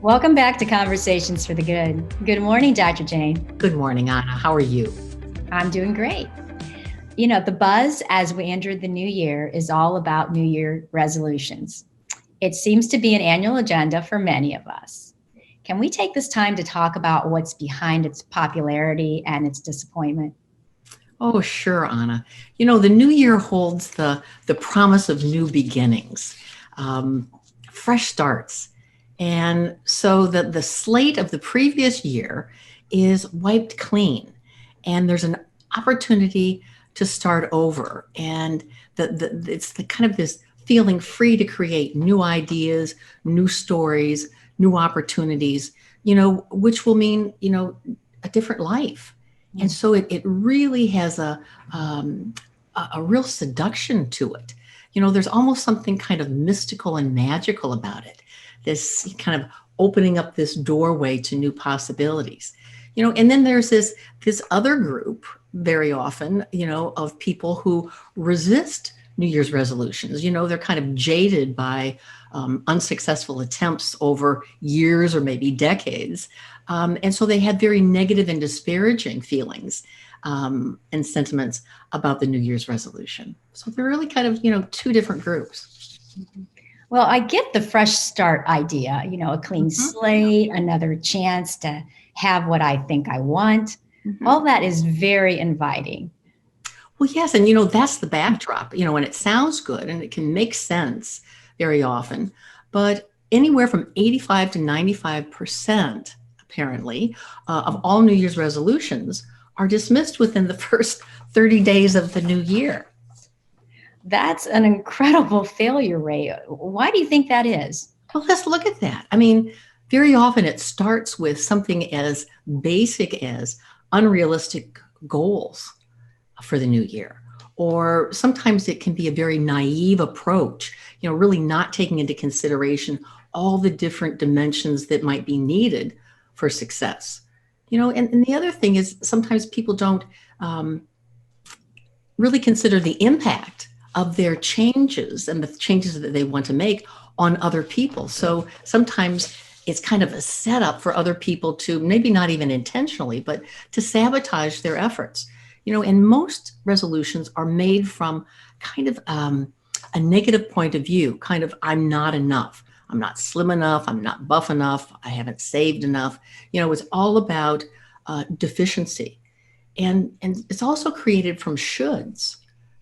Welcome back to Conversations for the Good. Good morning, Dr. Jane. Good morning, Anna. How are you? I'm doing great. The buzz as we enter the new year is all about New Year resolutions. It seems to be an annual agenda for many of us. Can we take this time to talk about what's behind its popularity and its disappointment? Oh, sure, Anna. The new year holds the promise of new beginnings, um, fresh starts. And so the slate of the previous year is wiped clean, and there's an opportunity to start over. And it's the kind of this feeling free to create new ideas, new stories, new opportunities, which will mean, a different life. And so it really has a real seduction to it. There's almost something kind of mystical and magical about it. This kind of opening up this doorway to new possibilities. And then there's this other group very often, of people who resist New Year's resolutions. They're kind of jaded by unsuccessful attempts over years or maybe decades. And so they had very negative and disparaging feelings and sentiments about the New Year's resolution. So they're really kind of, two different groups. Well, I get the fresh start idea, a clean Mhm. slate, another chance to have what I think I want. Mhm. All that is very inviting. Well, yes, and that's the backdrop, and it sounds good and it can make sense very often, but anywhere from 85 to 95%, apparently, of all New Year's resolutions are dismissed within the first 30 days of the new year. That's an incredible failure rate. Why do you think that is? Well, let's look at that. I mean, very often it starts with something as basic as unrealistic goals for the new year. Or sometimes it can be a very naive approach, really not taking into consideration all the different dimensions that might be needed for success. And the other thing is sometimes people don't um, really consider the impact of their changes and the changes that they want to make on other people. So sometimes it's kind of a setup for other people to maybe not even intentionally, but to sabotage their efforts. And most resolutions are made from kind of a negative point of view, kind of, I'm not enough. I'm not slim enough. I'm not buff enough. I haven't saved enough. It's all about deficiency, and it's also created from shoulds,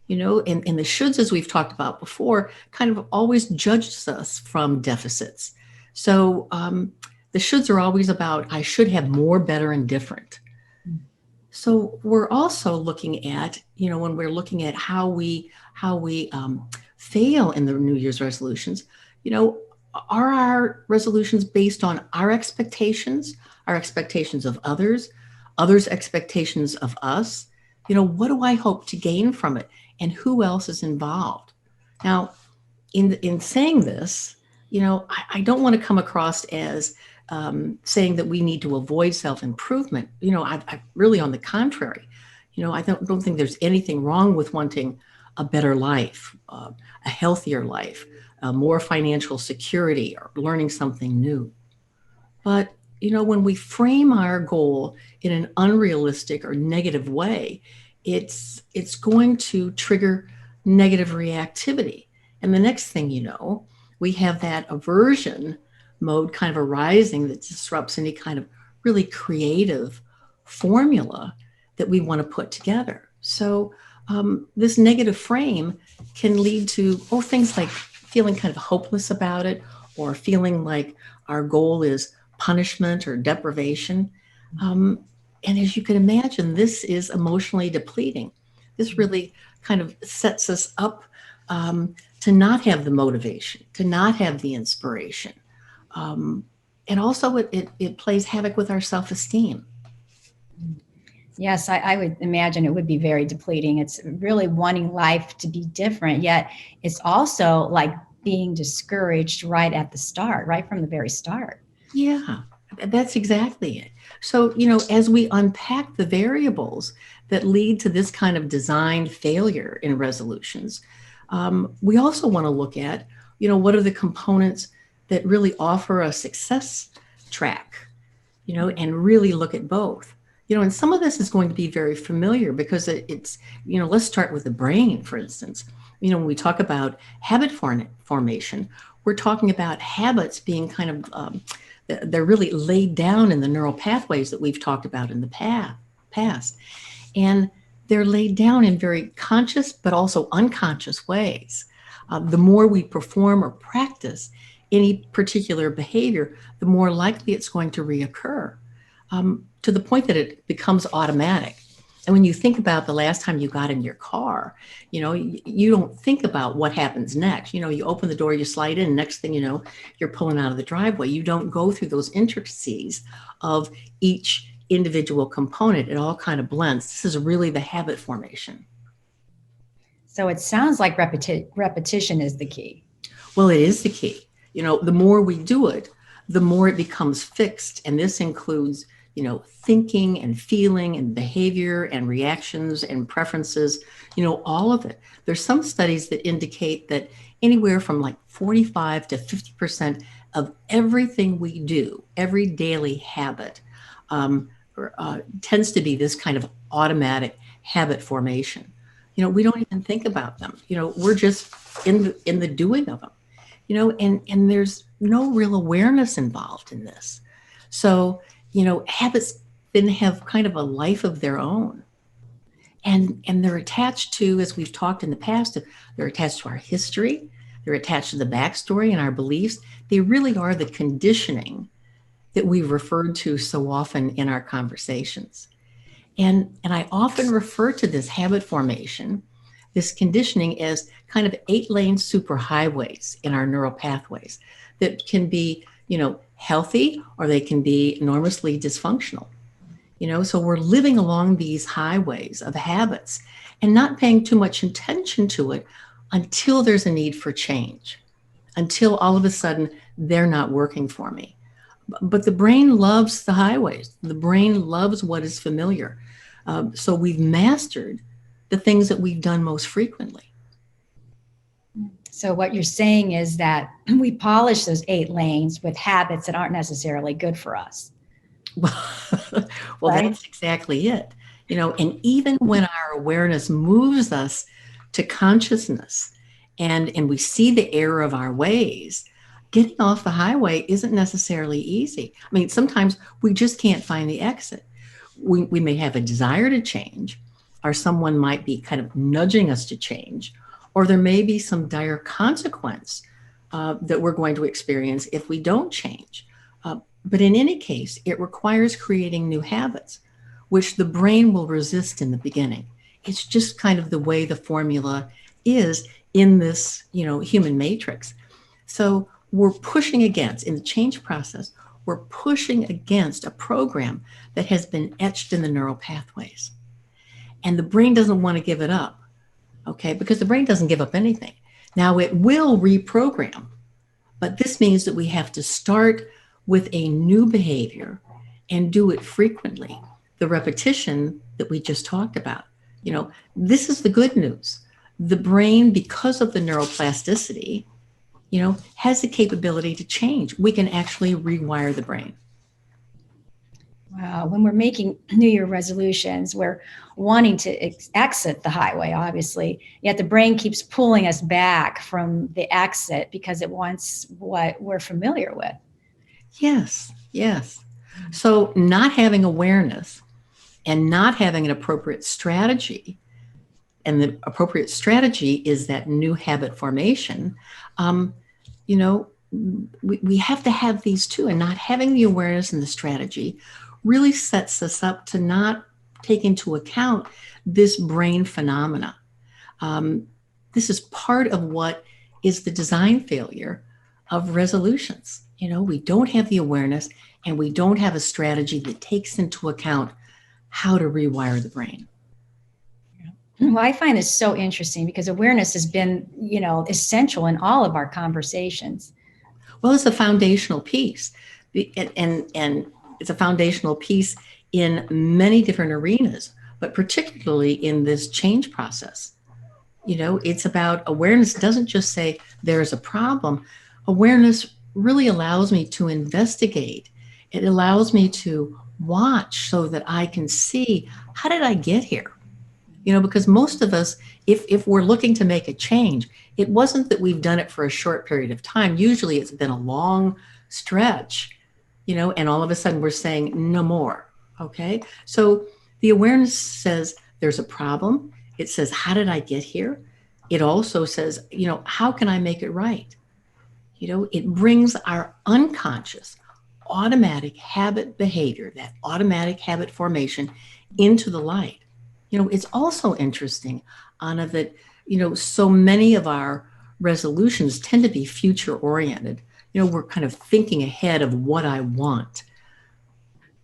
and the shoulds, as we've talked about before, kind of always judges us from deficits. So the shoulds are always about, I should have more, better, and different. So we're also looking at, when we're looking at how we fail in the New Year's resolutions, are our resolutions based on our expectations of others' expectations of us? What do I hope to gain from it, and who else is involved? Now, in saying this, I don't want to come across as saying that we need to avoid self improvement. I really, on the contrary, I don't think there's anything wrong with wanting a better life, a healthier life, more financial security, or learning something new. But when we frame our goal in an unrealistic or negative way, it's going to trigger negative reactivity. And the next thing you know, we have that aversion mode kind of arising that disrupts any kind of really creative formula that we want to put together. So this negative frame can lead to things like feeling kind of hopeless about it, or feeling like our goal is punishment or deprivation. And as you can imagine, this is emotionally depleting. This really kind of sets us up to not have the motivation, to not have the inspiration. And also, it plays havoc with our self esteem. Yes, I would imagine it would be very depleting. It's really wanting life to be different, yet it's also like being discouraged right at the start, right from the very start. Yeah, that's exactly it. So, as we unpack the variables that lead to this kind of designed failure in resolutions, we also want to look at, what are the components that really offer a success track, and really look at both. And some of this is going to be very familiar because it's, let's start with the brain, for instance. When we talk about habit formation, we're talking about habits being kind of, they're really laid down in the neural pathways that we've talked about in the past. And they're laid down in very conscious but also unconscious ways. The more we perform or practice any particular behavior, the more likely it's going to reoccur, to the point that it becomes automatic. And when you think about the last time you got in your car, you don't think about what happens next. You open the door, you slide in, next thing you know, you're pulling out of the driveway. You don't go through those intricacies of each individual component. It all kind of blends. This is really the habit formation. So it sounds like repetition is the key. Well, it is the key. The more we do it, the more it becomes fixed. And this includes, thinking and feeling and behavior and reactions and preferences, all of it. There's some studies that indicate that anywhere from like 45 to 50% of everything we do, every daily habit, tends to be this kind of automatic habit formation. We don't even think about them. We're just in the doing of them. And there's no real awareness involved in this. So, habits then have kind of a life of their own. And they're attached to, as we've talked in the past, they're attached to our history, they're attached to the backstory and our beliefs. They really are the conditioning that we've referred to so often in our conversations. And I often refer to this habit formation, this conditioning, as kind of 8-lane superhighways in our neural pathways that can be, healthy, or they can be enormously dysfunctional. So we're living along these highways of habits and not paying too much attention to it until there's a need for change, until all of a sudden they're not working for me. But the brain loves the highways. The brain loves what is familiar. So we've mastered the things that we've done most frequently. So what you're saying is that we polish those 8 lanes with habits that aren't necessarily good for us. Well, Right? that's exactly it. And even when our awareness moves us to consciousness and we see the error of our ways, getting off the highway isn't necessarily easy. I mean, sometimes we just can't find the exit. We may have a desire to change, or someone might be kind of nudging us to change, or there may be some dire consequence that we're going to experience if we don't change. But in any case, it requires creating new habits, which the brain will resist in the beginning. It's just kind of the way the formula is in this, human matrix. So we're pushing against, in the change process, we're pushing against a program that has been etched in the neural pathways. And the brain doesn't want to give it up, okay? Because the brain doesn't give up anything. Now it will reprogram, but this means that we have to start with a new behavior and do it frequently. The repetition that we just talked about, this is the good news. The brain, because of the neuroplasticity, has the capability to change. We can actually rewire the brain. Wow. When we're making New Year resolutions, we're wanting to exit the highway, obviously, yet the brain keeps pulling us back from the exit because it wants what we're familiar with. Yes, yes. So not having awareness and not having an appropriate strategy, and the appropriate strategy is that new habit formation, we have to have these two, and not having the awareness and the strategy really sets us up to not take into account this brain phenomena. This is part of what is the design failure of resolutions. We don't have the awareness and we don't have a strategy that takes into account how to rewire the brain. Well, I find this so interesting because awareness has been, essential in all of our conversations. Well, it's a foundational piece, and it's a foundational piece in many different arenas, but particularly in this change process. It's about awareness. Doesn't just say there's a problem. Awareness really allows me to investigate It allows me to watch so that I can see, how did I get here? Because most of us, if we're looking to make a change, it wasn't that we've done it for a short period of time. Usually it's been a long stretch, and all of a sudden we're saying no more. Okay. So the awareness says there's a problem. It says, how did I get here? It also says, how can I make it right? It brings our unconscious automatic habit behavior, that automatic habit formation, into the light. It's also interesting, Anna, that, so many of our resolutions tend to be future oriented. We're kind of thinking ahead of what I want.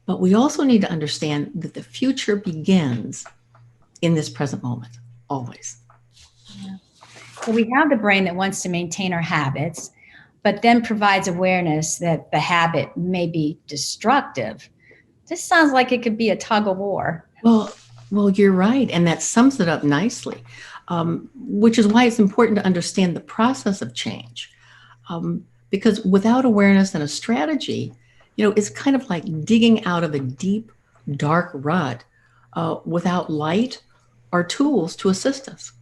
But we also need to understand that the future begins in this present moment, always. Yeah. Well, we have the brain that wants to maintain our habits, but then provides awareness that the habit may be destructive. This sounds like it could be a tug of war. Well, well, you're right, and that sums it up nicely. Which is why it's important to understand the process of change. Because without awareness and a strategy, it's kind of like digging out of a deep, dark rut without light or tools to assist us.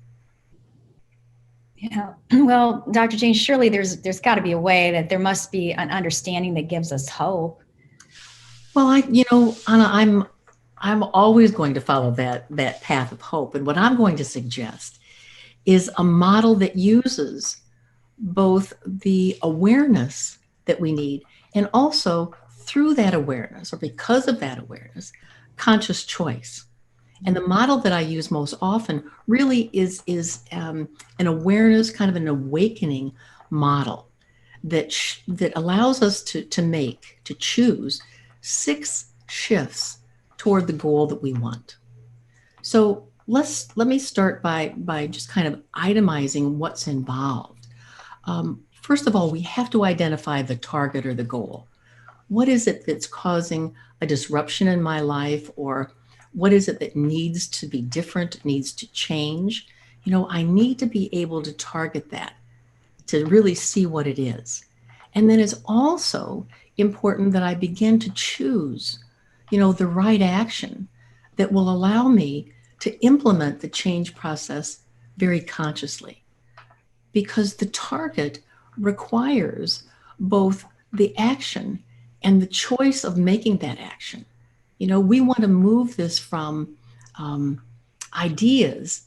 Yeah. Well, Dr. Jane, surely there's got to be a way that there must be an understanding that gives us hope. Well, Anna, I'm always going to follow that path of hope, and what I'm going to suggest is a model that uses both the awareness that we need and also through that awareness or because of that awareness, conscious choice. And the model that I use most often really is an awareness, kind of an awakening model that allows us to choose 6 shifts toward the goal that we want. So let me start by just kind of itemizing what's involved. First of all, we have to identify the target or the goal. What is it that's causing a disruption in my life, or what is it that needs to be different, needs to change? I need to be able to target that to really see what it is. And then it's also important that I begin to choose, the right action that will allow me to implement the change process very consciously. Because the target requires both the action and the choice of making that action. We want to move this from um, ideas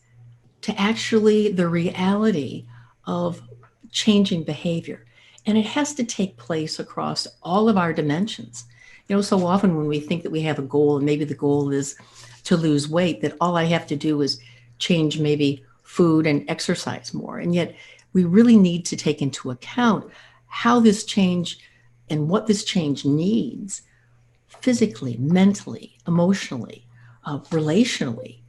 to actually the reality of changing behavior. And it has to take place across all of our dimensions. So often when we think that we have a goal, and maybe the goal is to lose weight, that all I have to do is change maybe food and exercise more. And yet we really need to take into account how this change and what this change needs physically, mentally, emotionally, relationally.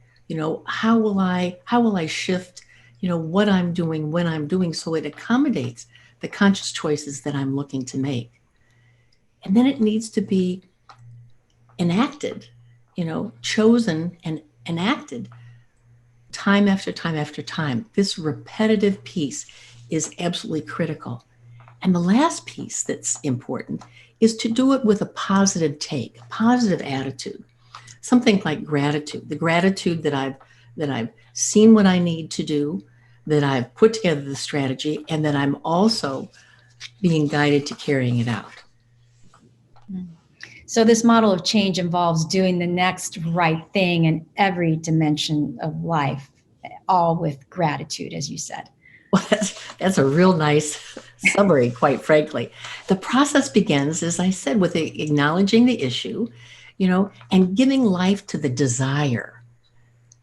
How will I shift, what I'm doing when I'm doing so it accommodates the conscious choices that I'm looking to make. And then it needs to be enacted, chosen and enacted time after time after time. This repetitive piece is absolutely critical. And the last piece that's important is to do it with a positive take, a positive attitude, something like gratitude, the gratitude that I've seen what I need to do, that I've put together the strategy, and that I'm also being guided to carrying it out. So this model of change involves doing the next right thing in every dimension of life, all with gratitude, as you said. Well, that's a real nice summary, quite frankly. The process begins, as I said, with acknowledging the issue, and giving life to the desire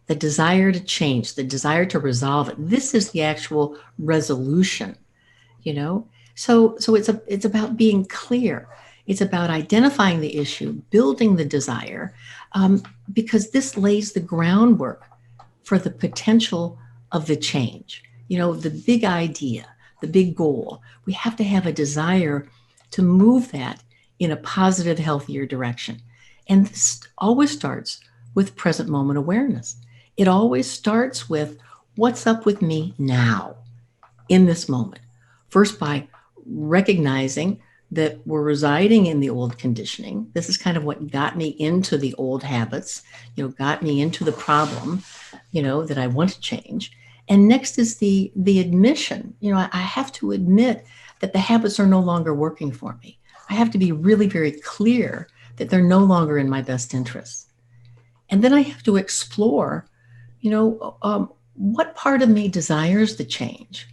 to change, the desire to resolve it. This is the actual resolution, you know. So it's about being clear. It's about identifying the issue, building the desire, because this lays the groundwork for the potential of the change. The big idea, the big goal. We have to have a desire to move that in a positive, healthier direction. And this always starts with present moment awareness. It always starts with what's up with me now in this moment. First, by recognizing that were residing in the old conditioning. This is kind of what got me into the old habits, got me into the problem, that I want to change. And next is the admission. I have to admit that the habits are no longer working for me. I have to be really very clear that they're no longer in my best interests. And then I have to explore, what part of me desires the change?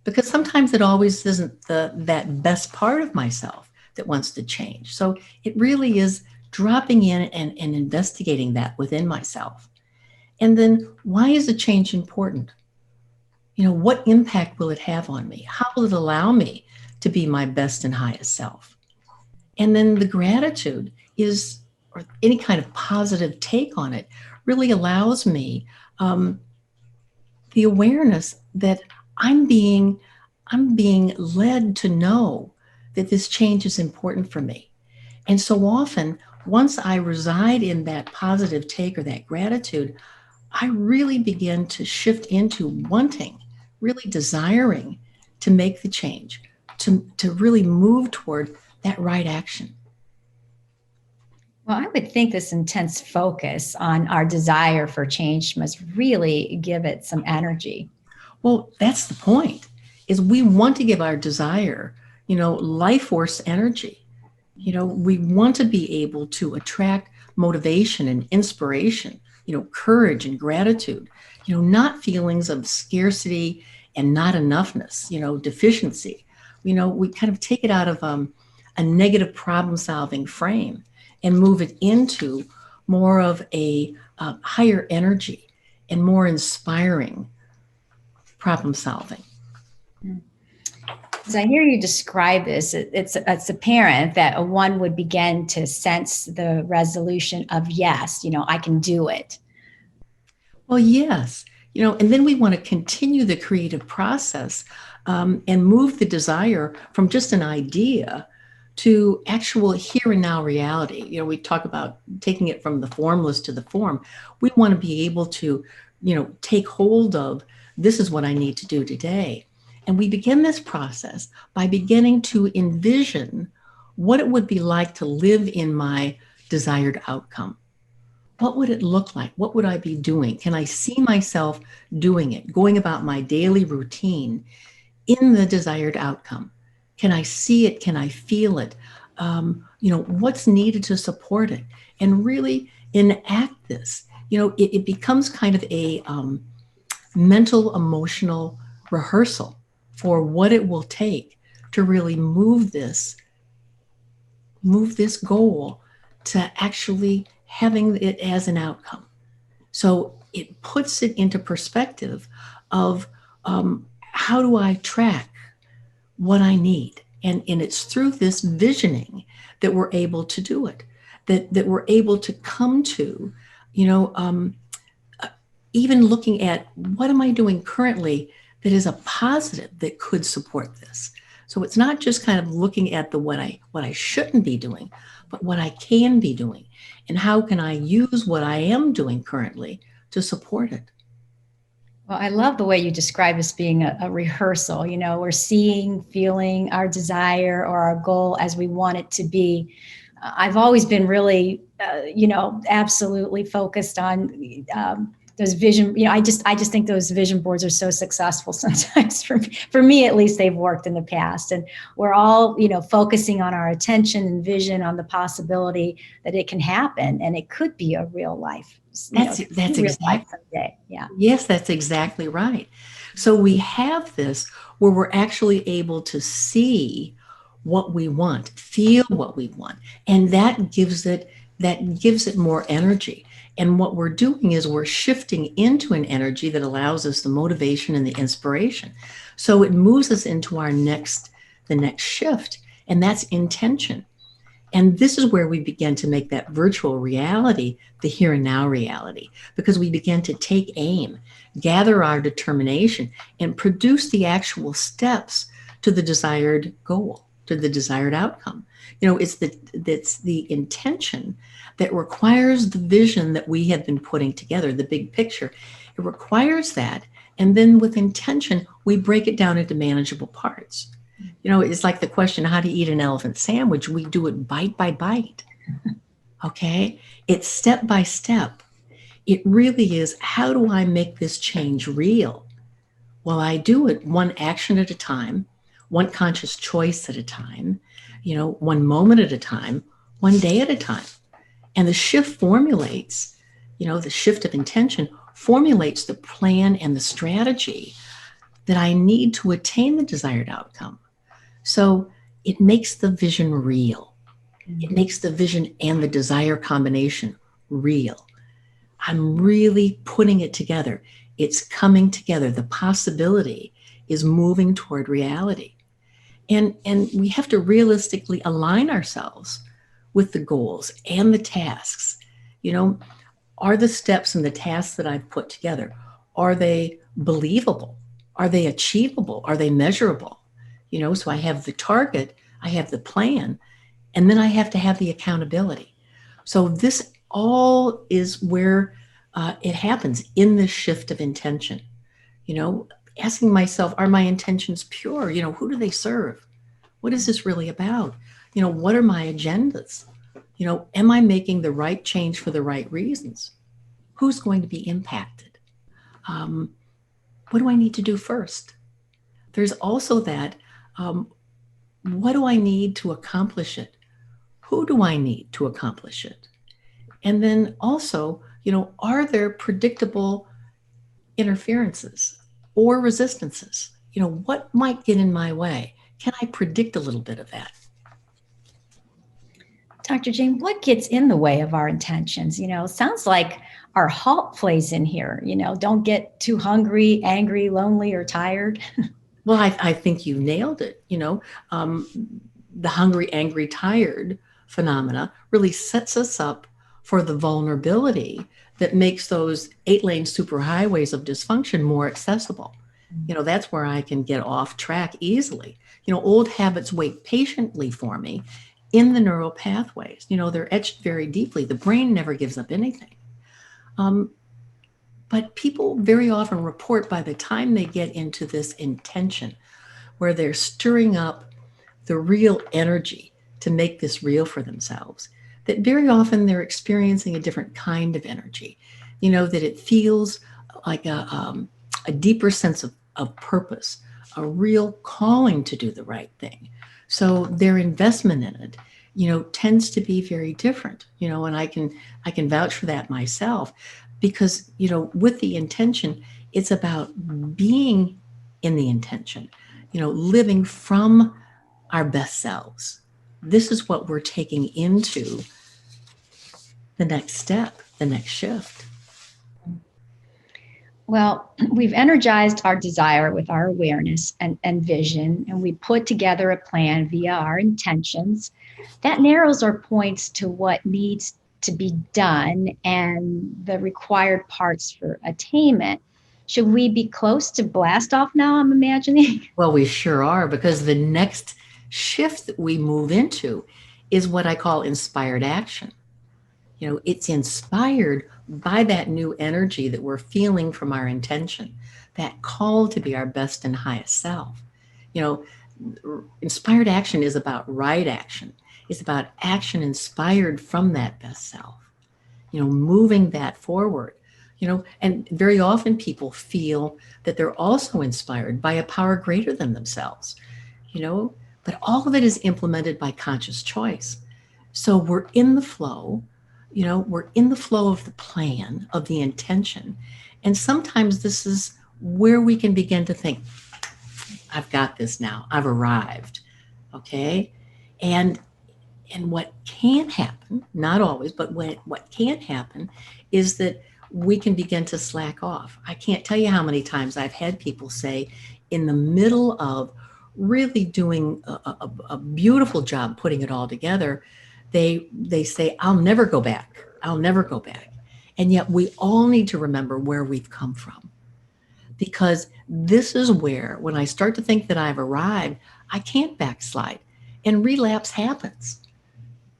Because sometimes it always isn't that best part of myself that wants to change. So it really is dropping in and investigating that within myself. And then why is the change important? What impact will it have on me? How will it allow me to be my best and highest self? And then the gratitude is, or any kind of positive take on it, really allows me the awareness that I'm being led to know that this change is important for me. And so often, once I reside in that positive take or that gratitude, I really begin to shift into wanting, really desiring to make the change, to really move toward that right action. Well, I would think this intense focus on our desire for change must really give it some energy. Well, that's the point, is we want to give our desire, life force energy. We want to be able to attract motivation and inspiration, courage and gratitude, not feelings of scarcity and not enoughness, deficiency. We kind of take it out of a negative problem solving frame and move it into more of a higher energy and more inspiring problem solving. As I hear you describe this, it's apparent that one would begin to sense the resolution of yes, I can do it. Well, yes, and then we want to continue the creative process and move the desire from just an idea to actual here and now reality. We talk about taking it from the formless to the form. We want to be able to, take hold of this is what I need to do today. And we begin this process by beginning to envision what it would be like to live in my desired outcome. What would it look like? What would I be doing? Can I see myself doing it, going about my daily routine in the desired outcome? Can I see it? Can I feel it? What's needed to support it? And really enact this. It becomes kind of a mental, emotional rehearsal for what it will take to really move this goal to actually having it as an outcome. So it puts it into perspective of how do I track what I need? And it's through this visioning that we're able to do it, that we're able to come to, even looking at what am I doing currently that is a positive that could support this. So it's not just kind of looking at what I shouldn't be doing, but what I can be doing, and how can I use what I am doing currently to support it. Well, I love the way you describe this being a rehearsal. We're seeing, feeling our desire or our goal as we want it to be. I've always been really, absolutely focused on those vision. I just think those vision boards are so successful sometimes. For me, at least, they've worked in the past, and we're all, focusing on our attention and vision on the possibility that it can happen, and it could be a real life. That's exactly someday. Yeah. Yes, that's exactly right. So we have this where we're actually able to see what we want, feel what we want, and that gives it more energy. And what we're doing is we're shifting into an energy that allows us the motivation and the inspiration. So it moves us into the next shift, and that's intention. And this is where we begin to make that virtual reality the here and now reality, because we begin to take aim, gather our determination, and produce the actual steps to the desired goal, to the desired outcome. It's the intention that requires the vision that we have been putting together, the big picture. It requires that. And then with intention, we break it down into manageable parts. It's like the question, how do you eat an elephant sandwich? We do it bite by bite. Okay. It's step by step. It really is, how do I make this change real? Well, I do it one action at a time, one conscious choice at a time, one moment at a time, one day at a time. And the shift formulates, the shift of intention formulates the plan and the strategy that I need to attain the desired outcome. So it makes the vision real. It makes the vision and the desire combination real. I'm really putting it together. It's coming together. The possibility is moving toward reality. And we have to realistically align ourselves with the goals and the tasks. You know, are the steps and the tasks that I've put together, are they believable? Are they achievable? Are they measurable? So I have the target, I have the plan, and then I have to have the accountability. So this all is where it happens in this shift of intention. You know, Asking myself, are my intentions pure? Who do they serve? What is this really about? What are my agendas? Am I making the right change for the right reasons? Who's going to be impacted? Um, what do I need to do first? There's also that, what do I need to accomplish it? Who do I need to accomplish it? And then also, are there predictable interferences or resistances? What might get in my way? Can I predict a little bit of that? Dr. Jane, what gets in the way of our intentions? Sounds like our halt plays in here. Don't get too hungry, angry, lonely, or tired. Well, I think you nailed it. The hungry, angry, tired phenomena really sets us up for the vulnerability that makes those 8-lane superhighways of dysfunction more accessible. That's where I can get off track easily. Old habits wait patiently for me in the neural pathways. They're etched very deeply. The brain never gives up anything. But people very often report by the time they get into this intention, where they're stirring up the real energy to make this real for themselves, that very often they're experiencing a different kind of energy, that it feels like a deeper sense of purpose, a real calling to do the right thing. So their investment in it, tends to be very different, and I can vouch for that myself, because, with the intention, it's about being in the intention, living from our best selves. This is what we're taking into the next step, the next shift. Well, we've energized our desire with our awareness and vision, and we put together a plan via our intentions. That narrows our points to what needs to be done and the required parts for attainment. Should we be close to blast off now, I'm imagining? Well, we sure are, because the next shift that we move into is what I call inspired action. It's inspired by that new energy that we're feeling from our intention, that call to be our best and highest self. You Inspired action is about right action. It's about action inspired from that best self, moving that forward. And very often people feel that they're also inspired by a power greater than themselves, you know, but all of it is implemented by conscious choice. So we're in the flow, we're in the flow of the plan, of the intention. And sometimes this is where we can begin to think, I've got this now, I've arrived. Okay. And what can happen, not always, but what can happen is that we can begin to slack off. I can't tell you how many times I've had people say, in the middle of really doing a beautiful job putting it all together, they say, I'll never go back. I'll never go back. And yet we all need to remember where we've come from. Because this is where, when I start to think that I've arrived, I can't backslide. And relapse happens.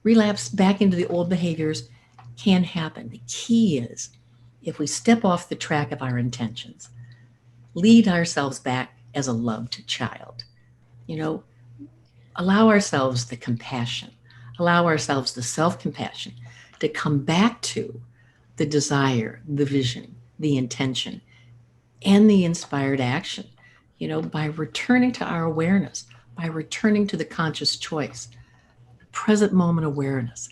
Relapse back into the old behaviors can happen. The key is, if we step off the track of our intentions, lead ourselves back as a loved child, you know, allow ourselves the compassion, allow ourselves the self compassion to come back to the desire, the vision, the intention, and the inspired action, by returning to our awareness, by returning to the conscious choice, present moment awareness.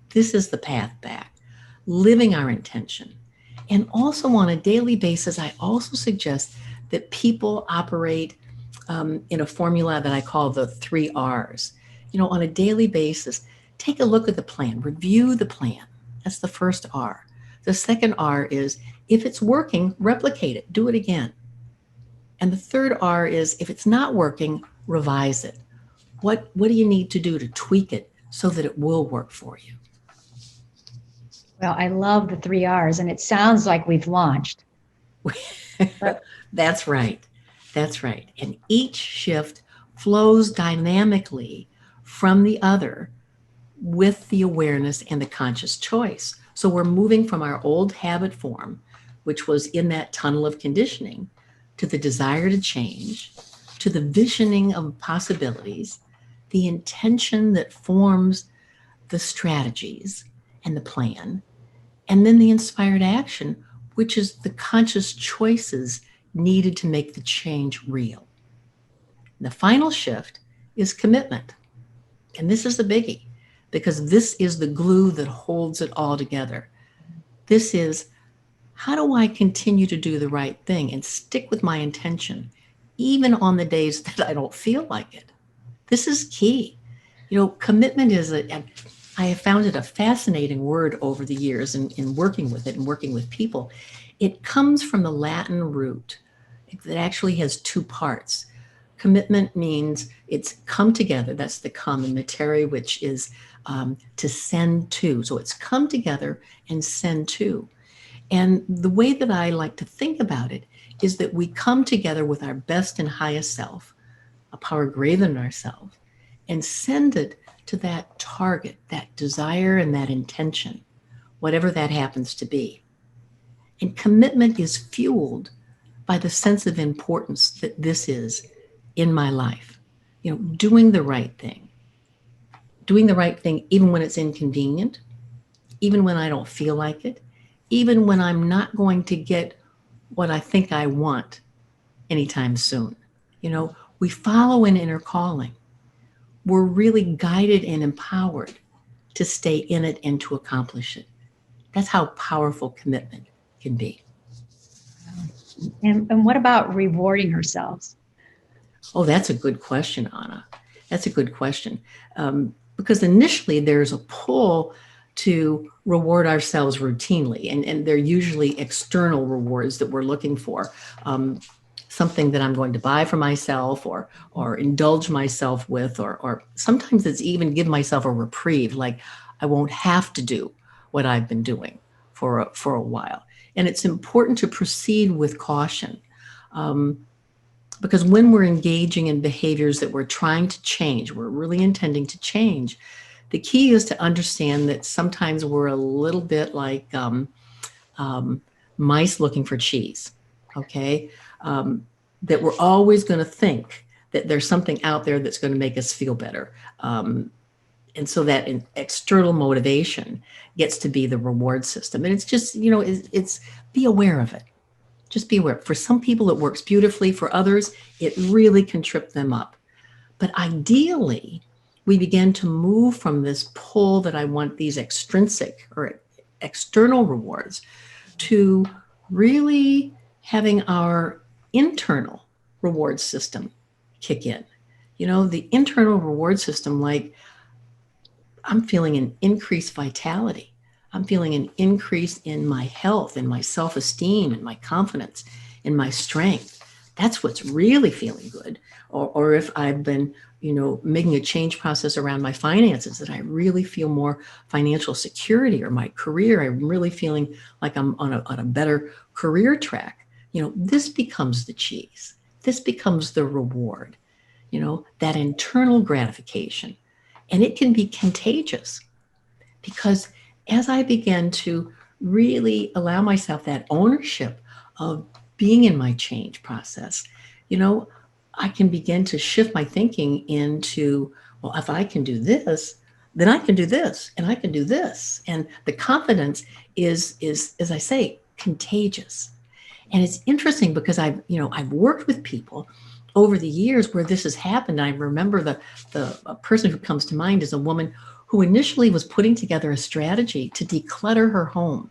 This is the path back, living our intention. And also on a daily basis, I also suggest that people operate in a formula that I call the 3 R's. On a daily basis, take a look at the plan, review the plan. That's the first R. The second R is if it's working, replicate it, do it again. And the third R is if it's not working, revise it. What do you need to do to tweak it so that it will work for you? Well, I love the 3 R's, and it sounds like we've launched. But That's right. That's right. And each shift flows dynamically from the other with the awareness and the conscious choice. So we're moving from our old habit form, which was in that tunnel of conditioning, to the desire to change, to the visioning of possibilities, the intention that forms the strategies and the plan, and then the inspired action, which is the conscious choices needed to make the change real. The final shift is commitment. And this is a biggie because this is the glue that holds it all together. This is how do I continue to do the right thing and stick with my intention, even on the days that I don't feel like it? This is key. Commitment I have found it a fascinating word over the years in working with it and working with people. It comes from the Latin root that actually has 2 parts. Commitment means it's come together. That's the come, and materi, which is to send to. So it's come together and send to. And the way that I like to think about it is that we come together with our best and highest self, a power greater than ourselves, and send it to that target, that desire and that intention, whatever that happens to be. And commitment is fueled by the sense of importance that this is in my life. Doing the right thing even when it's inconvenient, even when I don't feel like it, even when I'm not going to get what I think I want anytime soon. We follow an inner calling. We're really guided and empowered to stay in it and to accomplish it. That's how powerful commitment can be. and what about rewarding ourselves? Oh, that's a good question, Anna. That's a good question. Because initially there's a pull to reward ourselves routinely, and they're usually external rewards that we're looking for. Something that I'm going to buy for myself or indulge myself with, or sometimes it's even give myself a reprieve, like I won't have to do what I've been doing for a while. And it's important to proceed with caution. Because when we're engaging in behaviors that we're trying to change, we're really intending to change, the key is to understand that sometimes we're a little bit like mice looking for cheese, okay? That we're always going to think that there's something out there that's going to make us feel better. And so that external motivation gets to be the reward system. And it's just, it's be aware of it. Just be aware. For some people, it works beautifully. For others, it really can trip them up. But ideally, we begin to move from this pull that I want these extrinsic or external rewards to really having our internal reward system kick in. The internal reward system, like I'm feeling an increased vitality. I'm feeling an increase in my health and my self-esteem and my confidence and my strength. That's what's really feeling good. Or if I've been, making a change process around my finances, that I really feel more financial security, or my career, I'm really feeling like I'm on a better career track. This becomes the cheese. This becomes the reward, that internal gratification. And it can be contagious because as I began to really allow myself that ownership of being in my change process, I can begin to shift my thinking into, well, if I can do this, then I can do this and I can do this. And the confidence is, as I say, contagious. And it's interesting because I've worked with people over the years where this has happened. I remember the person who comes to mind is a woman who initially was putting together a strategy to declutter her home.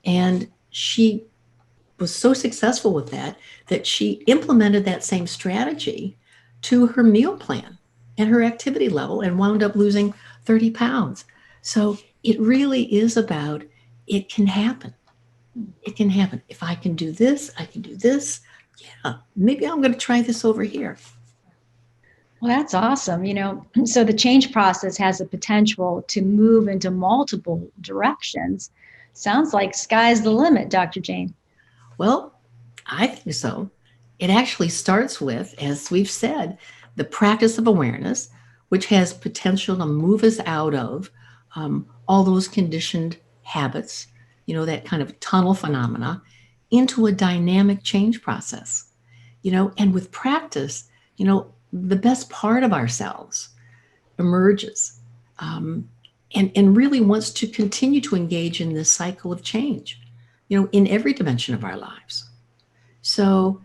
And she was so successful with that that she implemented that same strategy to her meal plan and her activity level and wound up losing 30 pounds. So it really is about, it can happen. It can happen. If I can do this, I can do this. Yeah, maybe I'm going to try this over here. Well, that's awesome. So the change process has the potential to move into multiple directions. Sounds like sky's the limit, Dr. Jane. Well, I think so. It actually starts with, as we've said, the practice of awareness, which has potential to move us out of all those conditioned habits, that kind of tunnel phenomena, into a dynamic change process. And with practice, the best part of ourselves emerges, um, and really wants to continue to engage in this cycle of change, in every dimension of our lives. So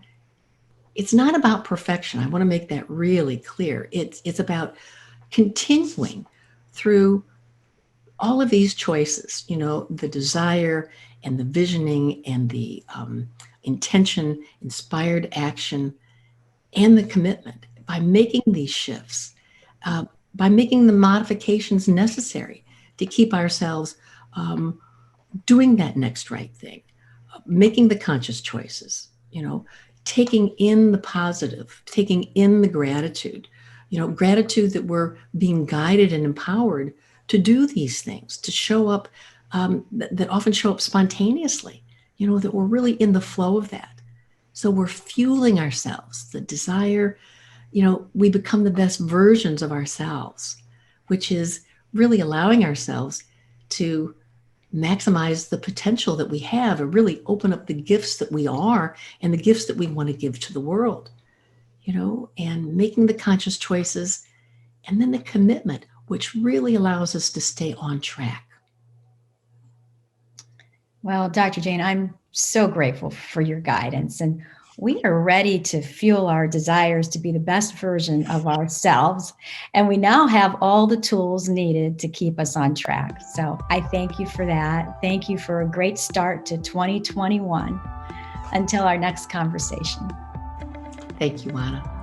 it's not about perfection. I want to make that really clear. It's about continuing through all of these choices, the desire and the visioning and the intention, inspired action, and the commitment by making these shifts, uh, by making the modifications necessary to keep ourselves doing that next right thing, making the conscious choices, taking in the positive, taking in the gratitude, gratitude that we're being guided and empowered to do these things, to show up, that often show up spontaneously, that we're really in the flow of that. So we're fueling ourselves, the desire, we become the best versions of ourselves, which is really allowing ourselves to maximize the potential that we have and really open up the gifts that we are and the gifts that we want to give to the world, and making the conscious choices and then the commitment, which really allows us to stay on track. Well, Dr. Jane, I'm so grateful for your guidance, and we are ready to fuel our desires to be the best version of ourselves. And we now have all the tools needed to keep us on track. So I thank you for that. Thank you for a great start to 2021. Until our next conversation. Thank you, Anna.